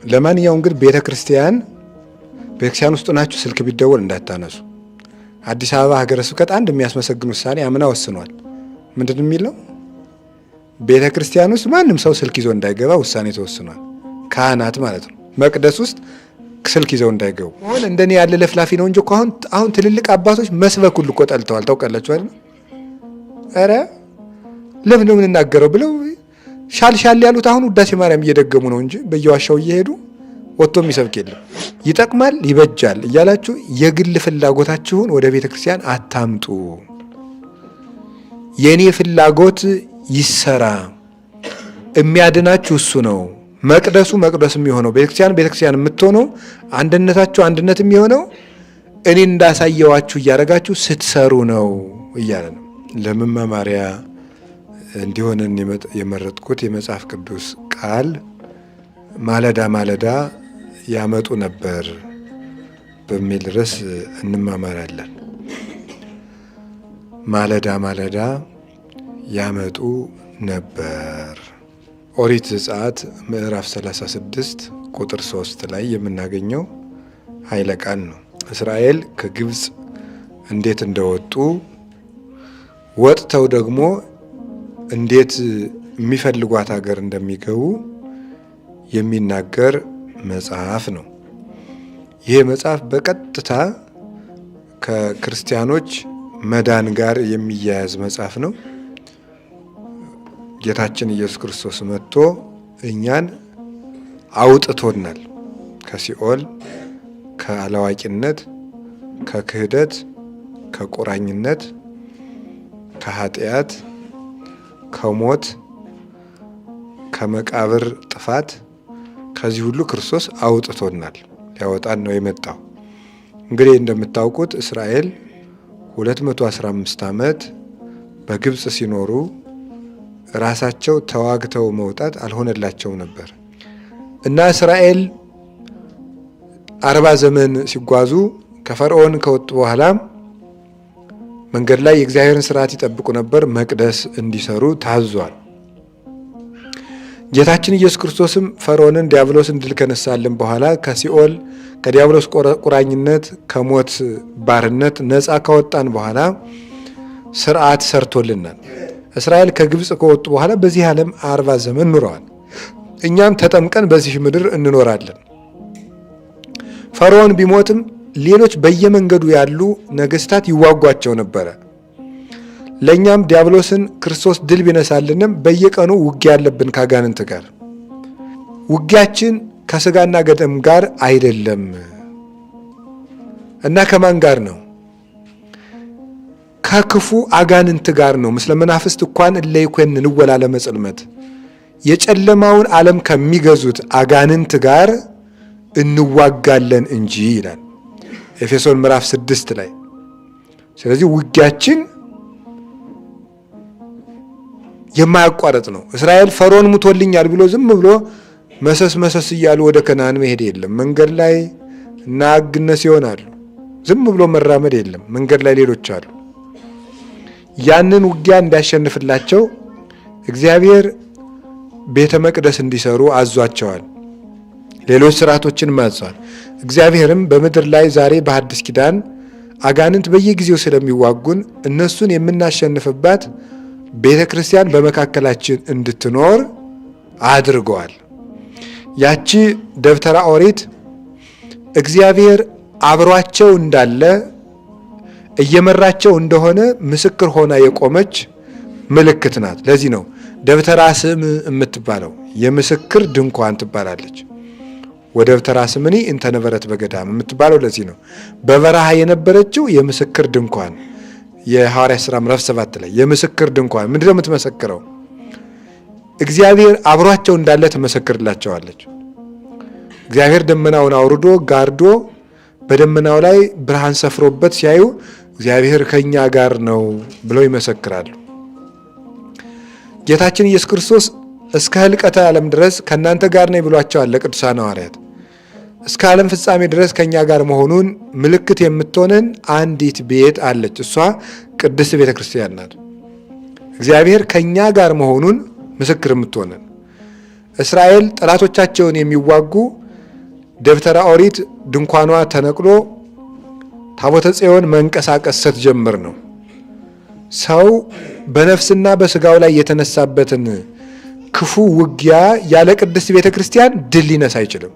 ለማንኛውም ግን ቤተክርስቲያን ውስጥ ናችሁ ስልክ ቢደወል እንዳታነሱ። አዲስ አበባ ሀገረ ስብከት አንድ የሚያስመሰግን ውሳኔ አምና ወስኗል። ምንድን የሚለው ቤተክርስቲያን ውስጥ ማንም ሰው ስልክ ይዞ እንዳይገባ ውሳኔ ተወስኗል። ካህናት ማለት ነው። መቅደስ ውስጥ ስልክ ይዘው እንዳይገቡ። አሁን እንደኔ ያለ ለፍላፊ ነው እንጂ አሁን ትልልቅ አባቶች መስበክ ሁሉ እኮ ጠልተዋል። ታውቃላችሁ አይደል? ኧረ ለምን ነው የምንናገረው ብለው ሻል ያሉት አሁን ውዳሴ ማርያም እየደገሙ ነው እንጂ በየዋሻው እየሄዱ ወጥቶ የሚሰብክ የለም። ይጠቅማል ይበጃል እያላችሁ የግል ፍላጎታችሁን ወደ ቤተ ክርስቲያን አታምጡ። የኔ ፍላጎት ይሰራ፣ የሚያድናችሁ እሱ ነው። መቅደሱ መቅደስ የሚሆነው ቤተክርስቲያን የምትሆነው አንድነታችሁ አንድነት የሚሆነው እኔ እንዳሳየዋችሁ እያደረጋችሁ ስትሰሩ ነው እያለ ነው። ለመማማሪያ እንዲሆንን የመረጥኩት የመጽሐፍ ቅዱስ ቃል ማለዳ ማለዳ ያመጡ ነበር በሚል ርዕስ እንማማራለን። ማለዳ ማለዳ ያመጡ ነበር። ኦሪት ዘጸአት ምዕራፍ 36 ቁጥር 3 ላይ የምናገኘው ኃይለ ቃል ነው። እስራኤል ከግብፅ እንዴት እንደወጡ ወጥተው ደግሞ እንዴት የሚፈልጓት ሀገር እንደሚገቡ የሚናገር መጽሐፍ ነው። ይህ መጽሐፍ በቀጥታ ከክርስቲያኖች መዳን ጋር የሚያያዝ መጽሐፍ ነው። ጌታችን ኢየሱስ ክርስቶስ መጥቶ እኛን አውጥቶናል ከሲኦል፣ ከአላዋቂነት፣ ከክህደት፣ ከቁራኝነት፣ ከኃጢአት፣ ከሞት፣ ከመቃብር ጥፋት ከዚህ ሁሉ ክርስቶስ አውጥቶናል። ሊያወጣን ነው የመጣው። እንግዲህ እንደምታውቁት እስራኤል 215 ዓመት በግብፅ ሲኖሩ ራሳቸው ተዋግተው መውጣት አልሆነላቸውም ነበር እና እስራኤል 40 ዘመን ሲጓዙ ከፈርዖን ከወጡ በኋላ መንገድ ላይ የእግዚአብሔርን ስርዓት ይጠብቁ ነበር። መቅደስ እንዲሰሩ ታዟል። ጌታችን ኢየሱስ ክርስቶስም ፈርዖንን ዲያብሎስን ድል ከነሳልን በኋላ ከሲኦል ከዲያብሎስ ቁራኝነት ከሞት ባርነት ነፃ ካወጣን በኋላ ስርዓት ሰርቶልናል። እስራኤል ከግብፅ ከወጡ በኋላ በዚህ ዓለም 40 ዘመን ኑረዋል። እኛም ተጠምቀን በዚህ ምድር እንኖራለን። ፈርዖን ቢሞትም ሌሎች በየመንገዱ ያሉ ነገስታት ይዋጓቸው ነበረ። ለእኛም ዲያብሎስን ክርስቶስ ድል ቢነሳልንም በየቀኑ ውጊያ ያለብን ከአጋንንት ጋር። ውጊያችን ከስጋና ገደም ጋር አይደለም እና ከማን ጋር ነው? ከክፉ አጋንንት ጋር ነው። ምስለ መናፍስት እንኳን እለይኮንን ወላለ መጽልመት የጨለማውን ዓለም ከሚገዙት አጋንንት ጋር እንዋጋለን እንጂ ይላል ኤፌሶን ምዕራፍ 6 ላይ። ስለዚህ ውጊያችን የማያቋርጥ ነው። እስራኤል ፈርዖን ሙቶልኛል ብሎ ዝም ብሎ መሰስ እያሉ ወደ ከነዓን መሄድ የለም። መንገድ ላይ እና አግነስ ይሆናሉ። ዝም ብሎ መራመድ የለም። መንገድ ላይ ሌሎች አሉ። ያንን ውጊያ እንዲያሸንፍላቸው እግዚአብሔር ቤተ መቅደስ እንዲሰሩ አዟቸዋል። ሌሎች ስርዓቶችን ማዟል። እግዚአብሔርም በምድር ላይ ዛሬ በሐዲስ ኪዳን አጋንንት በየጊዜው ስለሚዋጉን እነሱን የምናሸንፍባት ቤተ ክርስቲያን በመካከላችን እንድትኖር አድርገዋል። ያቺ ደብተራ ኦሪት እግዚአብሔር አብሯቸው እንዳለ እየመራቸው እንደሆነ ምስክር ሆና የቆመች ምልክት ናት። ለዚህ ነው ደብተራ ስም የምትባለው። የምስክር ድንኳን ትባላለች። ወደብተራ ስምኒ እንተ ነበረት በገዳም የምትባለው ለዚህ ነው። በበረሃ የነበረችው የምስክር ድንኳን የሐዋርያት ሥራ ምዕራፍ 7 ላይ የምስክር ድንኳን ምንድነው የምትመሰክረው? እግዚአብሔር አብሯቸው እንዳለ ትመሰክርላቸዋለች። እግዚአብሔር ደመናውን አውርዶ ጋርዶ በደመናው ላይ ብርሃን ሰፍሮበት ሲያዩ እግዚአብሔር ከኛ ጋር ነው ብለው ይመሰክራሉ። ጌታችን ኢየሱስ ክርስቶስ እስከ ህልቀተ ዓለም ድረስ ከእናንተ ጋር ነኝ ብሏቸዋል ለቅዱሳን ሐዋርያት። እስከ ዓለም ፍጻሜ ድረስ ከኛ ጋር መሆኑን ምልክት የምትሆነን አንዲት ቤት አለች። እሷ ቅድስት ቤተ ክርስቲያን ናት። እግዚአብሔር ከኛ ጋር መሆኑን ምስክር የምትሆነን። እስራኤል ጠላቶቻቸውን የሚዋጉ ደብተራ ኦሪት ድንኳኗ ተነቅሎ ታቦተ ጽዮን መንቀሳቀስ ስትጀምር ነው። ሰው በነፍስና በስጋው ላይ የተነሳበትን ክፉ ውጊያ ያለ ቅድስት ቤተ ክርስቲያን ድል ሊነሳ አይችልም።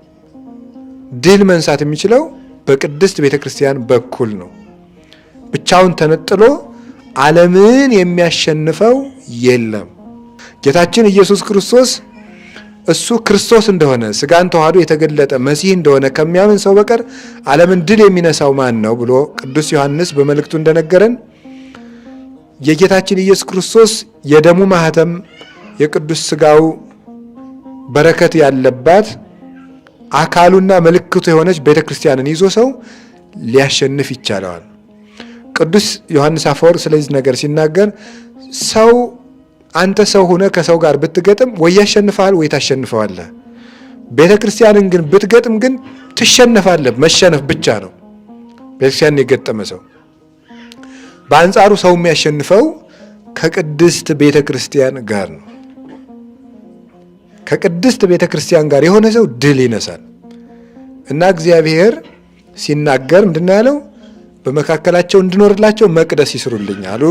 ድል መንሳት የሚችለው በቅድስት ቤተ ክርስቲያን በኩል ነው። ብቻውን ተነጥሎ ዓለምን የሚያሸንፈው የለም። ጌታችን ኢየሱስ ክርስቶስ እሱ ክርስቶስ እንደሆነ ስጋን ተዋህዶ የተገለጠ መሲህ እንደሆነ ከሚያምን ሰው በቀር ዓለምን ድል የሚነሳው ማን ነው ብሎ ቅዱስ ዮሐንስ በመልእክቱ እንደነገረን የጌታችን ኢየሱስ ክርስቶስ የደሙ ማህተም የቅዱስ ስጋው በረከት ያለባት አካሉና ምልክቱ የሆነች ቤተክርስቲያንን ይዞ ሰው ሊያሸንፍ ይቻለዋል። ቅዱስ ዮሐንስ አፈወርቅ ስለዚህ ነገር ሲናገር ሰው አንተ ሰው ሆነ ከሰው ጋር ብትገጥም ወይ ያሸንፋል ወይ ታሸንፈዋለህ። ቤተክርስቲያንን ግን ብትገጥም ግን ትሸነፋለህ። መሸነፍ ብቻ ነው ቤተክርስቲያንን የገጠመ ሰው። በአንጻሩ ሰው የሚያሸንፈው ከቅድስት ቤተክርስቲያን ጋር ነው። ከቅድስት ቤተክርስቲያን ጋር የሆነ ሰው ድል ይነሳል። እና እግዚአብሔር ሲናገር ምንድነው ያለው? በመካከላቸው እንድኖርላቸው መቅደስ ይስሩልኝ አሉ።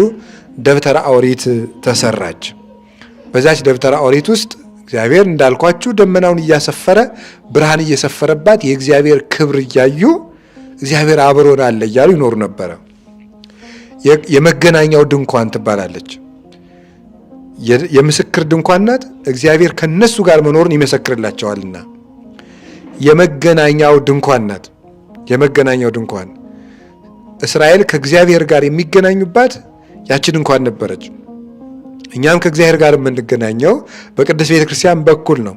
ደብተራ ኦሪት ተሰራች። በዛች ደብተራ ኦሪት ውስጥ እግዚአብሔር እንዳልኳችሁ ደመናውን እያሰፈረ ብርሃን እየሰፈረባት የእግዚአብሔር ክብር እያዩ እግዚአብሔር አብሮን አለ እያሉ ይኖሩ ነበረ። የመገናኛው ድንኳን ትባላለች። የምስክር ድንኳን ናት። እግዚአብሔር ከነሱ ጋር መኖሩን ይመሰክርላቸዋልና የመገናኛው ድንኳን ናት። የመገናኛው ድንኳን እስራኤል ከእግዚአብሔር ጋር የሚገናኙባት ያቺ ድንኳን ነበረች። እኛም ከእግዚአብሔር ጋር የምንገናኘው በቅድስት ቤተ ክርስቲያን በኩል ነው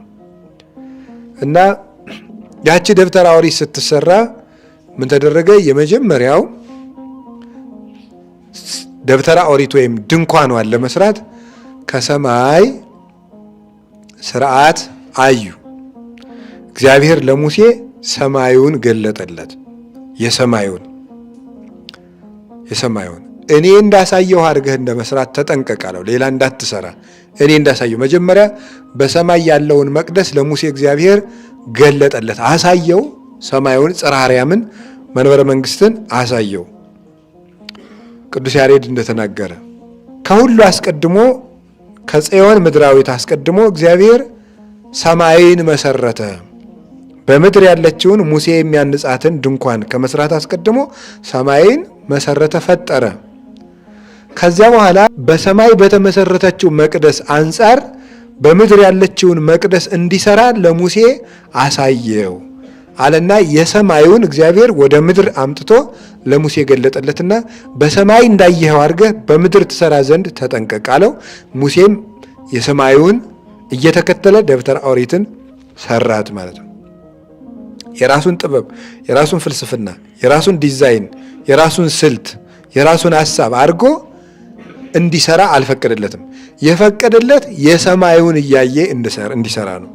እና ያቺ ደብተራ ኦሪት ስትሰራ ምን ተደረገ? የመጀመሪያው ደብተራ ኦሪት ወይም ድንኳኗን ለመስራት ከሰማይ ሥርዓት አዩ። እግዚአብሔር ለሙሴ ሰማዩን ገለጠለት። የሰማዩን እኔ እንዳሳየው አድርገህ እንደመስራት ተጠንቀቅ አለው። ሌላ እንዳትሰራ እኔ እንዳሳየው። መጀመሪያ በሰማይ ያለውን መቅደስ ለሙሴ እግዚአብሔር ገለጠለት፣ አሳየው። ሰማዩን ጽርሐ አርያምን መንበረ መንግስትን አሳየው። ቅዱስ ያሬድ እንደተናገረ ከሁሉ አስቀድሞ ከጽዮን ምድራዊት አስቀድሞ እግዚአብሔር ሰማይን መሰረተ። በምድር ያለችውን ሙሴ የሚያንጻትን ድንኳን ከመስራት አስቀድሞ ሰማይን መሰረተ፣ ፈጠረ። ከዚያ በኋላ በሰማይ በተመሰረተችው መቅደስ አንጻር በምድር ያለችውን መቅደስ እንዲሰራ ለሙሴ አሳየው አለና የሰማዩን እግዚአብሔር ወደ ምድር አምጥቶ ለሙሴ ገለጠለትና በሰማይ እንዳየኸው አድርገህ በምድር ትሰራ ዘንድ ተጠንቀቅ አለው። ሙሴም የሰማዩን እየተከተለ ደብተራ ኦሪትን ሰራት ማለት ነው። የራሱን ጥበብ፣ የራሱን ፍልስፍና፣ የራሱን ዲዛይን፣ የራሱን ስልት፣ የራሱን ሐሳብ አድርጎ እንዲሰራ አልፈቀደለትም። የፈቀደለት የሰማዩን እያየ እንዲሰራ ነው።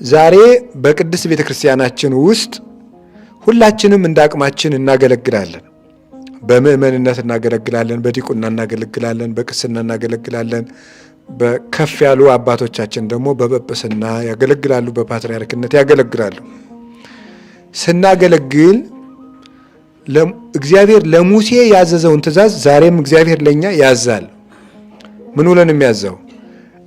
ዛሬ በቅድስት ቤተ ክርስቲያናችን ውስጥ ሁላችንም እንደ አቅማችን እናገለግላለን። በምእመንነት እናገለግላለን፣ በዲቁና እናገለግላለን፣ በቅስና እናገለግላለን። በከፍ ያሉ አባቶቻችን ደግሞ በጵጵስና ያገለግላሉ፣ በፓትርያርክነት ያገለግላሉ። ስናገለግል እግዚአብሔር ለሙሴ ያዘዘውን ትእዛዝ ዛሬም እግዚአብሔር ለኛ ያዛል። ምን ብሎ ነው የሚያዘው?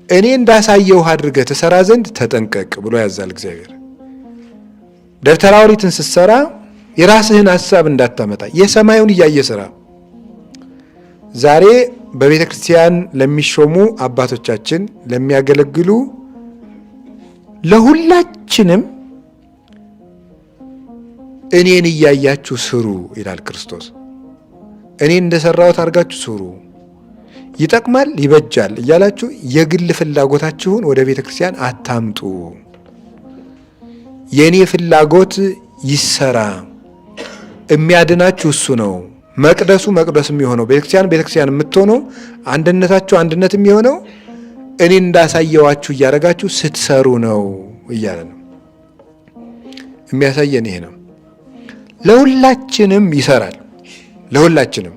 እኔ እንዳሳየው አድርገህ ትሰራ ዘንድ ተጠንቀቅ ብሎ ያዛል እግዚአብሔር። ደብተራ ኦሪትን ስትሰራ የራስህን ሐሳብ እንዳታመጣ፣ የሰማዩን እያየ ስራ። ዛሬ በቤተ ክርስቲያን ለሚሾሙ አባቶቻችን ለሚያገለግሉ ለሁላችንም እኔን እያያችሁ ስሩ ይላል ክርስቶስ። እኔን እንደሰራሁት አድርጋችሁ ስሩ፣ ይጠቅማል፣ ይበጃል እያላችሁ የግል ፍላጎታችሁን ወደ ቤተ ክርስቲያን አታምጡ። የእኔ ፍላጎት ይሰራ፣ የሚያድናችሁ እሱ ነው። መቅደሱ መቅደስ የሚሆነው ቤተክርስቲያን የምትሆነው አንድነታችሁ አንድነት የሚሆነው እኔን እንዳሳየዋችሁ እያደረጋችሁ ስትሰሩ ነው እያለ ነው የሚያሳየን። ይሄ ነው። ለሁላችንም ይሰራል። ለሁላችንም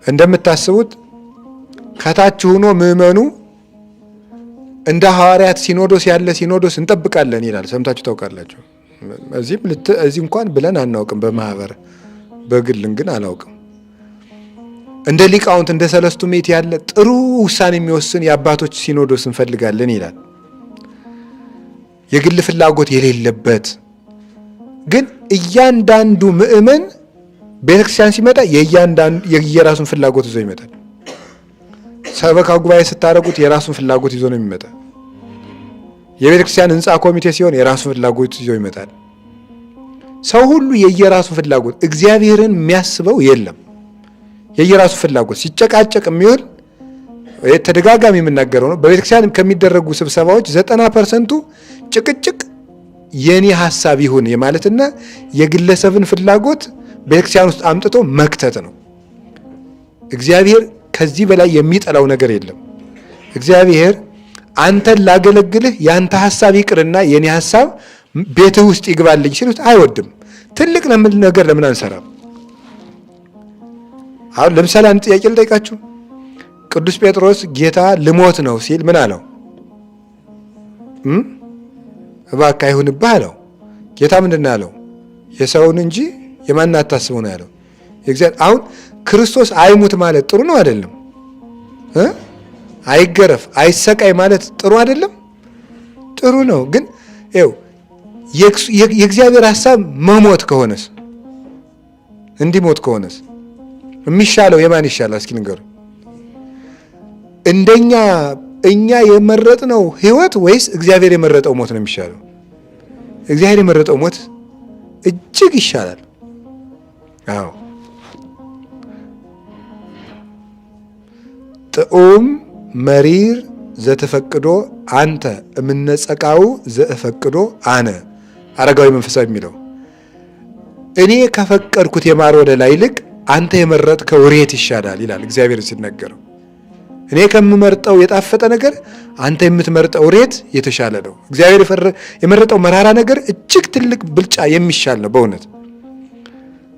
እንደምታስቡት ከታች ሆኖ ምእመኑ እንደ ሐዋርያት ሲኖዶስ ያለ ሲኖዶስ እንጠብቃለን ይላል። ሰምታችሁ ታውቃላችሁ። እዚህ እንኳን ብለን አናውቅም። በማህበር በግልን ግን አላውቅም። እንደ ሊቃውንት እንደ ሰለስቱ ምዕት ያለ ጥሩ ውሳኔ የሚወስን የአባቶች ሲኖዶስ እንፈልጋለን ይላል። የግል ፍላጎት የሌለበት ግን እያንዳንዱ ምእመን ቤተክርስቲያን ሲመጣ የየራሱን ፍላጎት ይዞ ይመጣል። ሰበካ ጉባኤ ስታረጉት የራሱን ፍላጎት ይዞ ነው የሚመጣ። የቤተክርስቲያን ህንፃ ኮሚቴ ሲሆን የራሱን ፍላጎት ይዞ ይመጣል። ሰው ሁሉ የየራሱ ፍላጎት፣ እግዚአብሔርን የሚያስበው የለም። የየራሱ ፍላጎት ሲጨቃጨቅ የሚውል ተደጋጋሚ የምናገረው ነው። በቤተክርስቲያን ከሚደረጉ ስብሰባዎች 90% ጭቅጭቅ የኔ ሐሳብ ይሁን የማለትና የግለሰብን ፍላጎት ቤተክርስቲያን ውስጥ አምጥቶ መክተት ነው። እግዚአብሔር ከዚህ በላይ የሚጠላው ነገር የለም። እግዚአብሔር አንተን ላገለግልህ ያንተ ሐሳብ ይቅርና የኔ ሐሳብ ቤትህ ውስጥ ይግባልኝ ሲሉት አይወድም። ትልቅ ነገር ለምን አንሰራም? አሁን ለምሳሌ አንድ ጥያቄ ልጠይቃችሁ። ቅዱስ ጴጥሮስ ጌታ ልሞት ነው ሲል ምን አለው? እባክህ አይሁንብህ አለው። ጌታ ምንድን ነው ያለው? የሰውን እንጂ የማን አታስበው ነው ያለው። አሁን ክርስቶስ አይሙት ማለት ጥሩ ነው አይደለም? አይገረፍ አይሰቃይ ማለት ጥሩ አይደለም? ጥሩ ነው። ግን ይኸው የእግዚአብሔር ሐሳብ መሞት ከሆነስ እንዲሞት ከሆነስ የሚሻለው የማን ይሻላል? እስኪ ንገሩ። እኛ የመረጥነው ህይወት ወይስ እግዚአብሔር የመረጠው ሞት ነው የሚሻለው? እግዚአብሔር የመረጠው ሞት እጅግ ይሻላል። አዎ ጥዑም መሪር ዘተፈቅዶ አንተ እምነጸቃው ዘእፈቅዶ አነ አረጋዊ መንፈሳዊ የሚለው እኔ ከፈቀድኩት የማር ወለላ ይልቅ አንተ የመረጥከው ሬት ይሻላል ይላል እግዚአብሔር ሲናገረው። እኔ ከምመርጠው የጣፈጠ ነገር አንተ የምትመርጠው ሬት የተሻለ ነው። እግዚአብሔር የመረጠው መራራ ነገር እጅግ ትልቅ ብልጫ የሚሻል ነው። በእውነት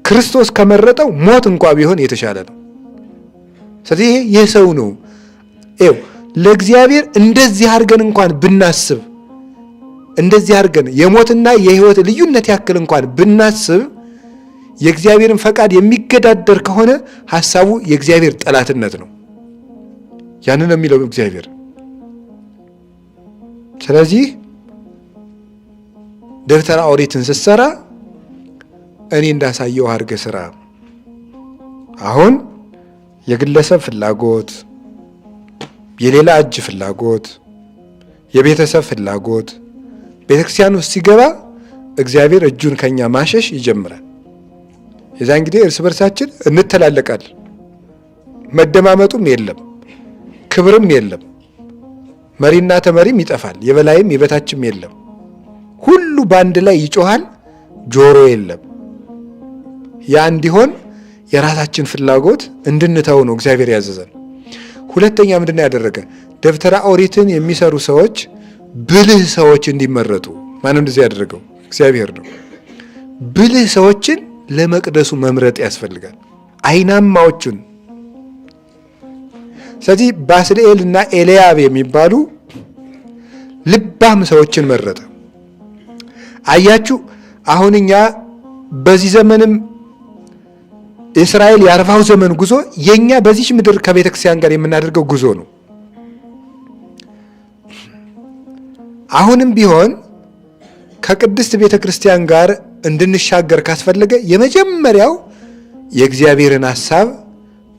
ክርስቶስ ከመረጠው ሞት እንኳ ቢሆን የተሻለ ነው። ስለዚህ ይሄ የሰው ነው። ይኸው ለእግዚአብሔር እንደዚህ አድርገን እንኳን ብናስብ፣ እንደዚህ አድርገን የሞትና የህይወት ልዩነት ያክል እንኳን ብናስብ የእግዚአብሔርን ፈቃድ የሚገዳደር ከሆነ ሐሳቡ የእግዚአብሔር ጠላትነት ነው። ያንን ነው የሚለው እግዚአብሔር። ስለዚህ ደብተራ ኦሪትን ስትሰራ እኔ እንዳሳየው አድርገህ ስራ። አሁን የግለሰብ ፍላጎት፣ የሌላ እጅ ፍላጎት፣ የቤተሰብ ፍላጎት ቤተክርስቲያን ውስጥ ሲገባ እግዚአብሔር እጁን ከኛ ማሸሽ ይጀምራል። የዛ እንግዲህ እርስ በርሳችን እንተላለቃለን። መደማመጡም የለም፣ ክብርም የለም። መሪና ተመሪም ይጠፋል፣ የበላይም የበታችም የለም። ሁሉ በአንድ ላይ ይጮሃል፣ ጆሮ የለም። ያ እንዲሆን የራሳችን ፍላጎት እንድንተው ነው እግዚአብሔር ያዘዘን። ሁለተኛ ምንድነው ያደረገ? ደብተራ ኦሪትን የሚሰሩ ሰዎች ብልህ ሰዎች እንዲመረጡ ማንም እንደዚህ ያደረገው እግዚአብሔር ነው። ብልህ ሰዎችን ለመቅደሱ መምረጥ ያስፈልጋል፣ አይናማዎቹን። ስለዚህ ባስልኤል እና ኤልያብ የሚባሉ ልባም ሰዎችን መረጠ። አያችሁ፣ አሁን እኛ በዚህ ዘመንም እስራኤል የ40 ዘመን ጉዞ የኛ በዚህ ምድር ከቤተ ክርስቲያን ጋር የምናደርገው ጉዞ ነው። አሁንም ቢሆን ከቅድስት ቤተ ክርስቲያን ጋር እንድንሻገር ካስፈለገ የመጀመሪያው የእግዚአብሔርን ሐሳብ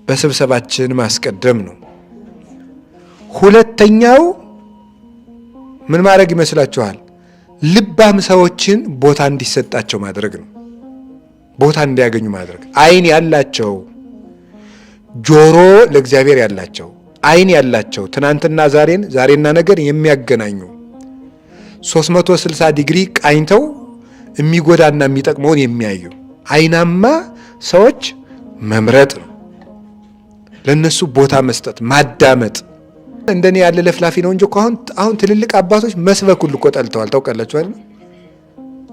በስብሰባችን ማስቀደም ነው። ሁለተኛው ምን ማድረግ ይመስላችኋል? ልባም ሰዎችን ቦታ እንዲሰጣቸው ማድረግ ነው። ቦታ እንዲያገኙ ማድረግ። አይን ያላቸው፣ ጆሮ ለእግዚአብሔር ያላቸው፣ አይን ያላቸው ትናንትና ዛሬን፣ ዛሬና ነገን የሚያገናኙ 360 ዲግሪ ቃኝተው የሚጎዳና የሚጠቅመውን የሚያዩ አይናማ ሰዎች መምረጥ ነው። ለነሱ ቦታ መስጠት፣ ማዳመጥ። እንደኔ ያለ ለፍላፊ ነው እንጂ አሁን ትልልቅ አባቶች መስበክ ሁሉ እኮ ጠልተዋል። ታውቃላችሁ አይደል?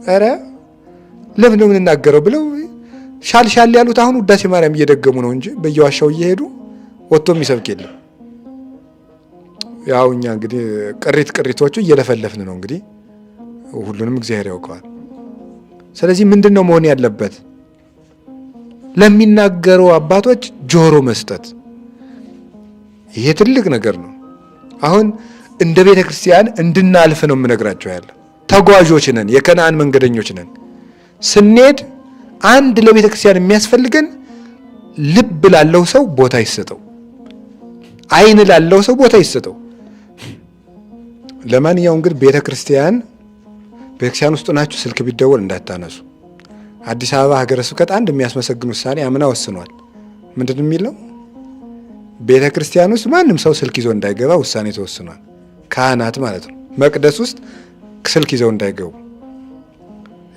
ኧረ ለምን ነው የምንናገረው ብለው ሻል ያሉት አሁን ውዳሴ ማርያም እየደገሙ ነው እንጂ በየዋሻው እየሄዱ ወጥቶ የሚሰብክ የለም። ያው እኛ እንግዲህ ቅሪቶቹ እየለፈለፍን ነው። እንግዲህ ሁሉንም እግዚአብሔር ያውቀዋል። ስለዚህ ምንድነው መሆን ያለበት? ለሚናገሩ አባቶች ጆሮ መስጠት። ይሄ ትልቅ ነገር ነው። አሁን እንደ ቤተ ክርስቲያን እንድናልፍ ነው የምነግራቸው ያለ። ተጓዦች ነን፣ የከነዓን መንገደኞች ነን። ስንሄድ አንድ ለቤተ ክርስቲያን የሚያስፈልገን ልብ ላለው ሰው ቦታ ይሰጠው፣ ዓይን ላለው ሰው ቦታ ይሰጠው። ለማንኛውም ግን ቤተ ክርስቲያን ውስጥ ናችሁ ስልክ ቢደወል እንዳታነሱ። አዲስ አበባ ሀገረ ስብከት አንድ የሚያስመሰግን ውሳኔ አምና ወስኗል። ምንድን የሚለው? ቤተ ክርስቲያን ውስጥ ማንም ሰው ስልክ ይዞ እንዳይገባ ውሳኔ ተወስኗል። ካህናት ማለት ነው። መቅደስ ውስጥ ስልክ ይዘው እንዳይገቡ።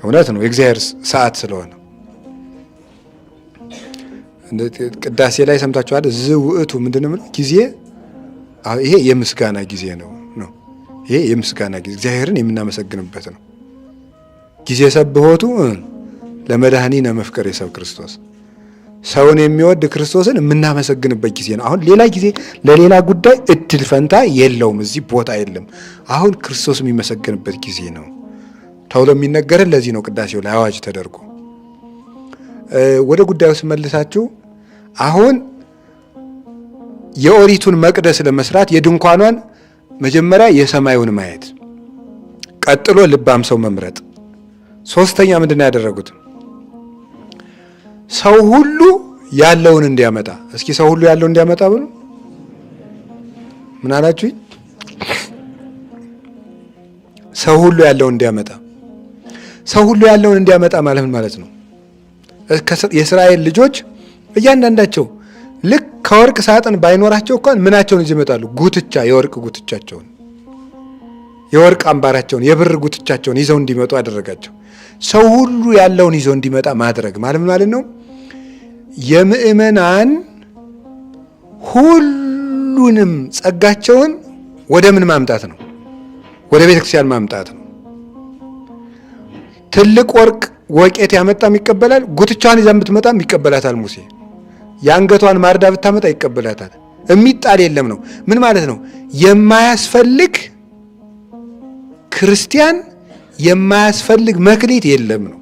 እውነት ነው፣ የእግዚአብሔር ሰዓት ስለሆነ። ቅዳሴ ላይ ሰምታችኋል። ዝውእቱ ምንድን ነው ጊዜ? ይሄ የምስጋና ጊዜ ነው። ይሄ የምስጋና ጊዜ እግዚአብሔርን የምናመሰግንበት ነው። ጊዜ ሰብሖቱ ለመድኃኒነ መፍቀሬ ሰብ ክርስቶስ፣ ሰውን የሚወድ ክርስቶስን የምናመሰግንበት ጊዜ ነው። አሁን ሌላ ጊዜ ለሌላ ጉዳይ እድል ፈንታ የለውም፣ እዚህ ቦታ የለም። አሁን ክርስቶስ የሚመሰግንበት ጊዜ ነው ተብሎ የሚነገረን ለዚህ ነው። ቅዳሴው ላይ አዋጅ ተደርጎ ወደ ጉዳዩ ስመልሳችሁ፣ አሁን የኦሪቱን መቅደስ ለመስራት የድንኳኗን መጀመሪያ የሰማዩን ማየት፣ ቀጥሎ ልባም ሰው መምረጥ፣ ሶስተኛ ምንድነው ያደረጉት? ሰው ሁሉ ያለውን እንዲያመጣ። እስኪ ሰው ሁሉ ያለውን እንዲያመጣ ብሎ ምን አላችሁኝ? ሰው ሁሉ ያለውን እንዲያመጣ። ሰው ሁሉ ያለውን እንዲያመጣ ማለት ምን ማለት ነው? የእስራኤል ልጆች እያንዳንዳቸው ልክ ከወርቅ ሳጥን ባይኖራቸው እንኳን ምናቸውን ይዘው ይመጣሉ? ጉትቻ፣ የወርቅ ጉትቻቸውን፣ የወርቅ አምባራቸውን፣ የብር ጉትቻቸውን ይዘው እንዲመጡ አደረጋቸው። ሰው ሁሉ ያለውን ይዘው እንዲመጣ ማድረግ ማለት ነው የምእመናን ሁሉንም ጸጋቸውን ወደ ምን ማምጣት ነው? ወደ ቤተ ክርስቲያን ማምጣት ነው። ትልቅ ወርቅ ወቄት ያመጣም ይቀበላል። ጉትቻዋን ይዛ የምትመጣም ይቀበላታል። ሙሴ የአንገቷን ማርዳ ብታመጣ ይቀበላታል። የሚጣል የለም ነው። ምን ማለት ነው? የማያስፈልግ ክርስቲያን የማያስፈልግ መክሊት የለም ነው።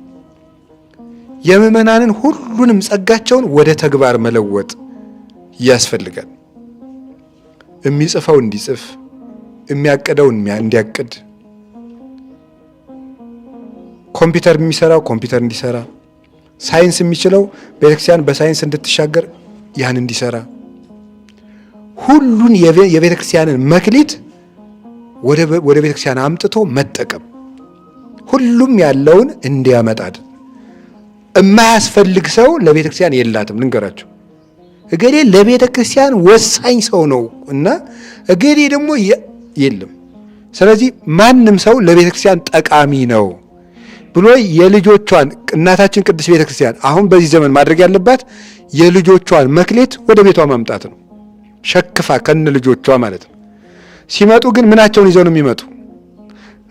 የምእመናንን ሁሉንም ጸጋቸውን ወደ ተግባር መለወጥ ያስፈልጋል። የሚጽፈው እንዲጽፍ፣ የሚያቅደው እንዲያቅድ፣ ኮምፒውተር የሚሰራው ኮምፒውተር እንዲሰራ፣ ሳይንስ የሚችለው ቤተክርስቲያን በሳይንስ እንድትሻገር ያን እንዲሰራ፣ ሁሉን የቤተክርስቲያንን መክሊት ወደ ቤተክርስቲያን አምጥቶ መጠቀም፣ ሁሉም ያለውን እንዲያመጣድ። የማያስፈልግ ሰው ለቤተክርስቲያን የላትም። ልንገራቸው፣ እገሌ ለቤተክርስቲያን ወሳኝ ሰው ነው እና እገሌ ደግሞ የለም። ስለዚህ ማንም ሰው ለቤተክርስቲያን ጠቃሚ ነው ብሎ የልጆቿን እናታችን ቅድስት ቤተክርስቲያን አሁን በዚህ ዘመን ማድረግ ያለባት የልጆቿን መክሌት ወደ ቤቷ ማምጣት ነው። ሸክፋ ከነ ልጆቿ ማለት ነው። ሲመጡ ግን ምናቸውን ይዘው ነው የሚመጡ?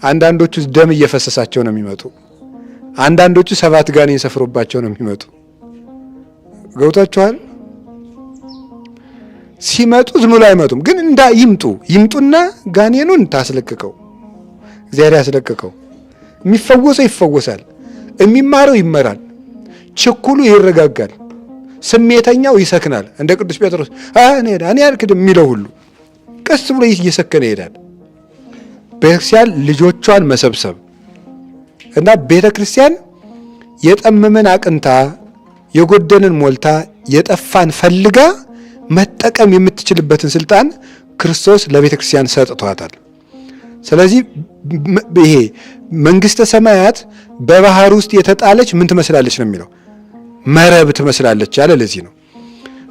አንዳንዶቹ ደም እየፈሰሳቸው ነው የሚመጡ። አንዳንዶቹ 7 ጋኔን ሰፍሮባቸው ነው የሚመጡ። ገብቷችኋል? ሲመጡ ዝም ብሎ አይመጡም። ግን ይምጡና ጋኔኑን ታስለቅቀው፣ እግዚአብሔር ያስለቅቀው። የሚፈወሰው ይፈወሳል፣ የሚማረው ይመራል፣ ችኩሉ ይረጋጋል፣ ስሜተኛው ይሰክናል። እንደ ቅዱስ ጴጥሮስ እኔ አልክድም የሚለው ሁሉ ቀስ ብሎ እየሰከነ ይሄዳል። ቤተክርስቲያን ልጆቿን መሰብሰብ እና ቤተክርስቲያን የጠመመን አቅንታ፣ የጎደንን ሞልታ፣ የጠፋን ፈልጋ መጠቀም የምትችልበትን ስልጣን ክርስቶስ ለቤተክርስቲያን ሰጥቷታል። ስለዚህ ይሄ መንግስተ ሰማያት በባህር ውስጥ የተጣለች ምን ትመስላለች ነው የሚለው? መረብ ትመስላለች ያለ ለዚህ ነው።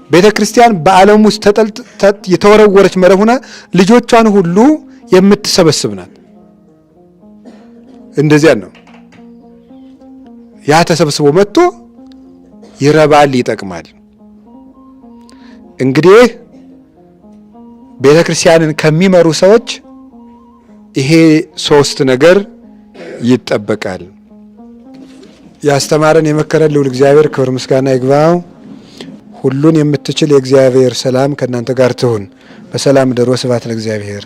ቤተክርስቲያን በዓለም ውስጥ የተወረወረች መረብ ሆና ልጆቿን ሁሉ የምትሰበስብ ናት። እንደዚያ ነው። ያ ተሰብስቦ መጥቶ ይረባል፣ ይጠቅማል። እንግዲህ ቤተክርስቲያንን ከሚመሩ ሰዎች ይሄ 3 ነገር ይጠበቃል። ያስተማረን የመከረን ልዑል እግዚአብሔር ክብር ምስጋና ይግባው። ሁሉን የምትችል የእግዚአብሔር ሰላም ከእናንተ ጋር ትሁን። በሰላም ደሮ። ስብሐት ለእግዚአብሔር።